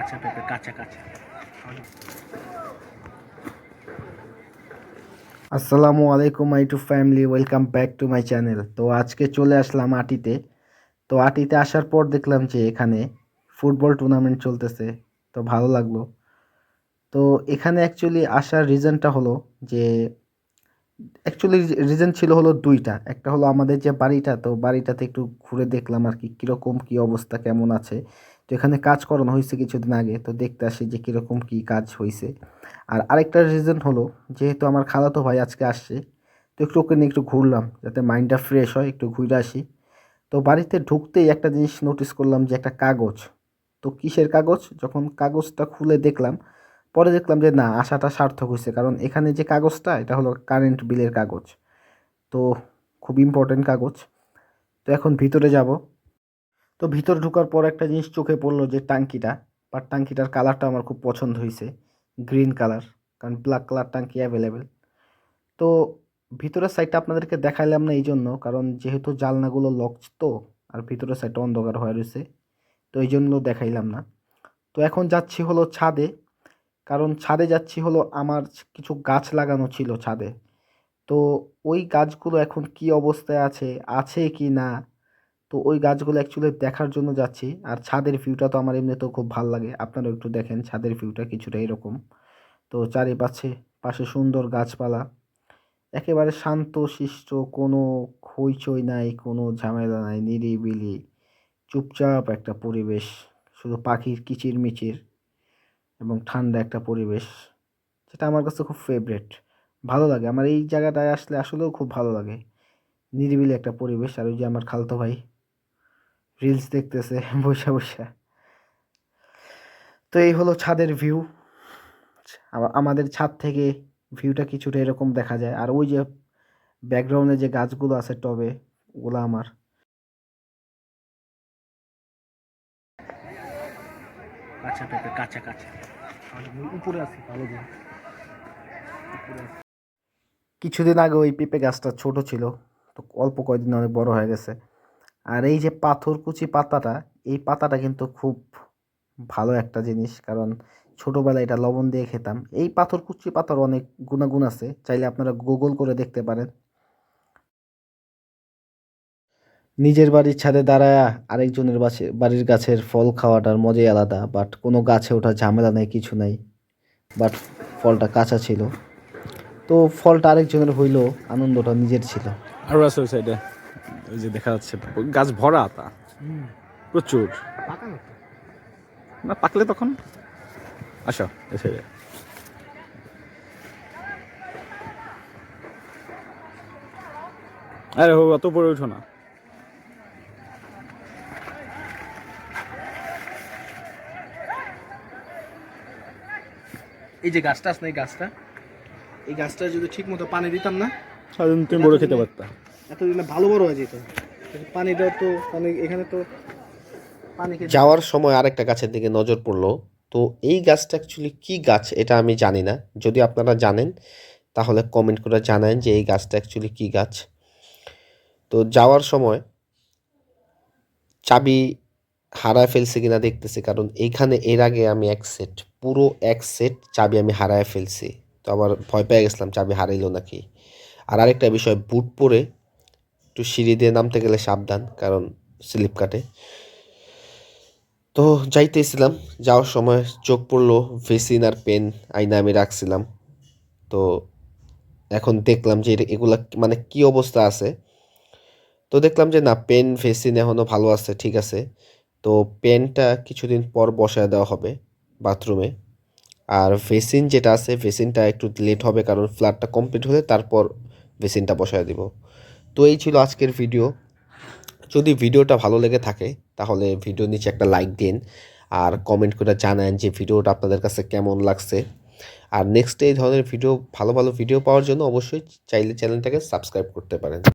কাঁচা পেঁপে কাঁচা কাঁচা। আসসালামু আলাইকুম my to family, welcome back to my channel. তো আজকে চলে আসলাম আটিতে। তো আটিতে আসার পর দেখলাম যে এখানে ফুটবল টুর্নামেন্ট চলতেছে, তো ভালো লাগলো। তো এখানে অ্যাকচুয়ালি আসার রিজনটা হলো যে অ্যাকচুয়ালি রিজন ছিল হলো দুইটা। একটা হলো আমাদের যে বাড়িটা, তো বাড়িটাতে একটু ঘুরে দেখলাম আর কি কীরকম কী অবস্থা কেমন আছে। তো এখানে কাজ করানো হয়েছে কিছুদিন আগে, তো দেখতে আসি যে কীরকম কী কাজ হয়েছে। আর আরেকটা রিজন হলো যেহেতু আমার খালাতো ভাই আজকে আসছে, তো একটু ওকে নিয়ে একটু ঘুরলাম যাতে মাইন্ডটা ফ্রেশ হয়, একটু ঘুরে আসি। তো বাড়িতে ঢুকতেই একটা জিনিস নোটিস করলাম যে একটা কাগজ। তো কিসের কাগজ, যখন কাগজটা খুলে দেখলাম, পরে দেখলাম যে না, আসাটা সার্থক হয়েছে, কারণ এখানে যে কাগজটা এটা হলো কারেন্ট বিলের কাগজ। তো খুব ইম্পর্টেন্ট কাগজ। তো এখন ভিতরে যাব। তো ভিতরে ঢোকার পর একটা জিনিস চোখে পড়লো যে টাঙ্কিটা, বা টাঙ্কিটার কালারটা আমার খুব পছন্দ হয়েছে, গ্রিন কালার, কারণ ব্ল্যাক কালার টাঙ্কি অ্যাভেলেবেল। তো ভিতরের সাইডটা আপনাদেরকে দেখাইলাম না এই জন্য, কারণ যেহেতু জানলাগুলো লক, তো আর ভিতরের সাইডটা অন্ধকার হয়ে রয়েছে, তো এই জন্য দেখাইলাম না। তো এখন যাচ্ছি হলো ছাদে, কারণ ছাদে যাচ্ছি হলো আমার কিছু গাছ লাগানো ছিল ছাদে। তো ওই গাছগুলো এখন কি অবস্থায় আছে, আছে কি না, তো ওই গাছগুলো অ্যাকচুয়ালি দেখার জন্য যাচ্ছি। আর ছাদের ভিউটা তো আমার এমনিতেও খুব ভালো লাগে, আপনারাও একটু দেখেন ছাদের ভিউটা কিছুটা এরকম। তো চারিপাশে পাশে সুন্দর গাছপালা, একেবারে শান্ত শিষ্ট, কোনো হইচই নাই, কোনো ঝামেলা নাই, নিরিবিলি চুপচাপ একটা পরিবেশ, শুধু পাখির কিচিরমিচির এবং ঠান্ডা একটা পরিবেশ, যেটা আমার কাছে খুব ফেভারেট, ভালো লাগে। আমার এই জায়গাটায় আসলে আসলেও খুব ভালো লাগে, নিরিবিলি একটা পরিবেশ। আর ওই যে আমার খালতো ভাই রিলস দেখতেছে বসে বসে। তো এই হলো ছাদের ভিউ। আমাদের ছাদ থেকে ভিউটা কিছুটা এরকম দেখা যায়। আর ওই যে ব্যাকগ্রাউন্ডে যে গাছগুলো আছে টবে, ওগুলো আমার। কাঁচা পেঁপে কাঁচা কাঁচা উপরে আছে, ভালো দিন। কিছুদিন আগে ওই পেঁপে গাছটা ছোট ছিল, তো অল্প কয়েকদিন অনেক বড় হয়ে গেছে। আর এই যে পাথরকুচি পাতাটা, এই পাতাটা কিন্তু খুব ভালো একটা জিনিস, কারণ ছোটোবেলায় এটা লবণ দিয়ে খেতাম। এই পাথরকুচি পাতার অনেক গুণাগুণ আছে, চাইলে আপনারা গুগল করে দেখতে পারেন। নিজের বাড়ির ছাদে দাঁড়ায়া আরেকজনের বাড়ির গাছের ফল খাওয়াটার মজাই আলাদা। বাট কোনো গাছে ওঠা ঝামেলা নেই, কিছু নাই। বাট ফলটা কাঁচা ছিল, তো ফলটা আরেকজনের হইলেও আনন্দটা নিজের ছিল। আরো আছে ওই সাইডে, ওই যে দেখা যাচ্ছে গাছ ভরা তা প্রচুর। না পাকলে তখন আসো এই সাইডে। আরে হো, অত উপরে উঠো না। এই যে গাছটা আছে না, এই গাছটা যদি ঠিক মতো পানি দিতাম না, সারাদিন তুমি বড় খেতে পারতা। এতদিনে ভালো বড় হয়ে যেত। পানি দেওয়া তো পানি এখানে তো পানি যাওয়ার সময় আরেকটা গাছের দিকে নজর পড়লো। তো এই গাছটা অ্যাকচুয়ালি কি গাছ এটা আমি জানি না, যদি আপনারা জানেন তাহলে কমেন্ট করে জানান যে এই গাছটা অ্যাকচুয়ালি কি গাছ। তো যাওয়ার সময় চাবি হারায় ফেলছি কিনা দেখতেছি, কারণ এইখানে এর আগে আমি পুরো এক সেট চাবি আমি হারায় ফেলছি। তো আবার ভয় পেয়ে গেছিলাম চাবি হারাইলো নাকি। আর আরেকটা বিষয়, বুট পরে একটু সিঁড়ি দিয়ে নামতে গেলে সাবধান, কারণ স্লিপ কাটে। তো যাইতেছিলাম, যাওয়ার সময় চোখ পড়লো ভেসিন আর পেন আইনা আমি রাখছিলাম। তো এখন দেখলাম যে এগুলা মানে কি অবস্থা আছে। তো দেখলাম যে না, পেন ভেসিন এখনও ভালো আছে, ঠিক আছে। তো পেনটা কিছুদিন পর বসায় দেওয়া হবে বাথরুমে। আর ভেসিন যেটা আছে, ভেসিনটা একটু লেট হবে, কারণ ফ্ল্যাটটা কমপ্লিট হলে তারপর ভেসিনটা বসায় দিব। তো এই ছিল আজকের ভিডিও। যদি ভিডিওটা ভালো লেগে থাকে তাহলে ভিডিওর নিচে একটা লাইক দিন, আর কমেন্ট করে জানান যে ভিডিওটা আপনাদের কাছে কেমন লাগছে। আর নেক্সট এই ধরনের ভিডিও, ভালো ভালো ভিডিও পাওয়ার জন্য অবশ্যই চাইলে চ্যানেলটাকে সাবস্ক্রাইব করতে পারেন।